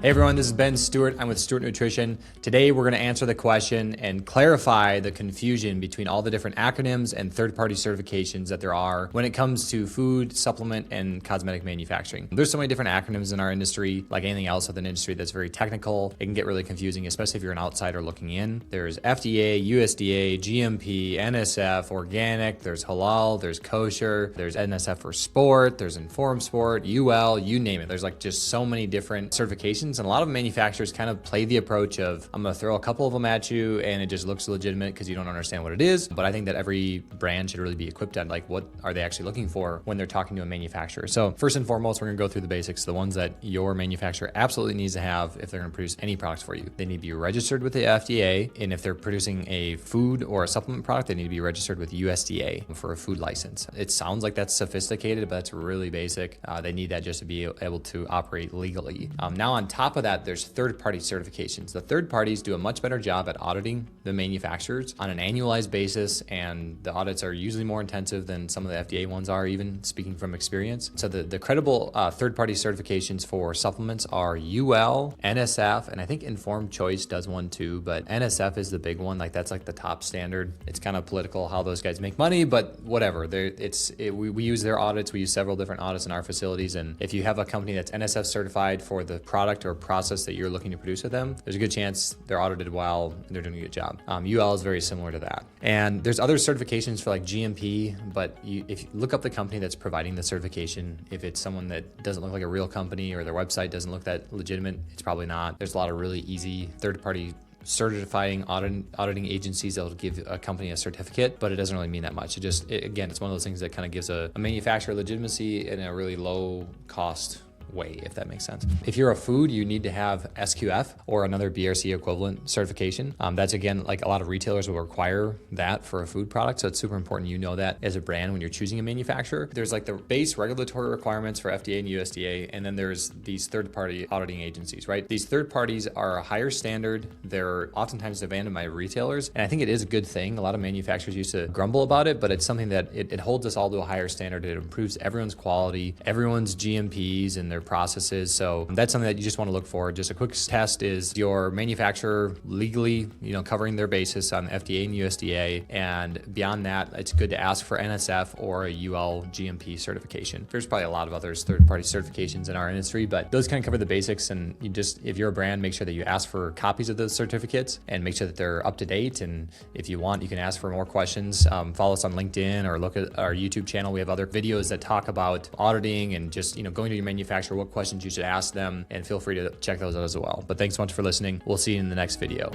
Hey everyone, this is Ben Stewart. I'm with Stewart Nutrition. Today we're going to answer the question and clarify the confusion between all the different acronyms and third-party certifications that there are when it comes to food, supplement, and cosmetic manufacturing. There's so many different acronyms in our industry, like anything else with an industry that's very technical. It can get really confusing, especially if you're an outsider looking in. There's FDA, USDA, GMP, NSF, organic, there's halal, there's kosher, there's NSF for sport, there's informed sport, UL, you name it. There's like just so many different certifications. And a lot of manufacturers kind of play the approach of, I'm going to throw a couple of them at you and it just looks legitimate because you don't understand what it is. But I think that every brand should really be equipped at like, what are they actually looking for when they're talking to a manufacturer? So first and foremost, we're going to go through the basics, the ones that your manufacturer absolutely needs to have if they're going to produce any products for you. They need to be registered with the FDA. And if they're producing a food or a supplement product, they need to be registered with USDA for a food license. It sounds like that's sophisticated, but that's really basic. They need that just to be able to operate legally. Now on top of that, there's third-party certifications. The third parties do a much better job at auditing the manufacturers on an annualized basis, and the audits are usually more intensive than some of the FDA ones are, even speaking from experience. So the credible third-party certifications for supplements are UL, NSF, and I think Informed Choice does one too, but NSF is the big one. Like that's like the top standard. It's kind of political how those guys make money, but whatever. We use their audits. We use several different audits in our facilities, and if you have a company that's NSF certified for the product or process that you're looking to produce with them, there's a good chance they're audited well and they're doing a good job. UL is very similar to that. And there's other certifications for like GMP, but if you look up the company that's providing the certification, if it's someone that doesn't look like a real company or their website doesn't look that legitimate, it's probably not. There's a lot of really easy third-party certifying auditing agencies that will give a company a certificate, but it doesn't really mean that much. Again, it's one of those things that kind of gives a manufacturer legitimacy in a really low cost way, if that makes sense. If you're a food, you need to have SQF or another BRC equivalent certification. That's again, like a lot of retailers will require that for a food product. So it's super important you know that as a brand when you're choosing a manufacturer. There's like the base regulatory requirements for FDA and USDA, and then there's these third-party auditing agencies, right? These third parties are a higher standard. They're oftentimes demanded by retailers. And I think it is a good thing. A lot of manufacturers used to grumble about it, but it's something that it holds us all to a higher standard. It improves everyone's quality, everyone's GMPs and their processes. So that's something that you just want to look for. Just a quick test is your manufacturer legally, covering their basis on FDA and USDA. And beyond that, it's good to ask for NSF or a UL GMP certification. There's probably a lot of others third-party certifications in our industry, but those kind of cover the basics. And if you're a brand, make sure that you ask for copies of those certificates and make sure that they're up to date. And if you want, you can ask for more questions. Follow us on LinkedIn or look at our YouTube channel. We have other videos that talk about auditing and just, going to your manufacturer, what questions you should ask them, and feel free to check those out as well. But thanks so much for listening. We'll see you in the next video.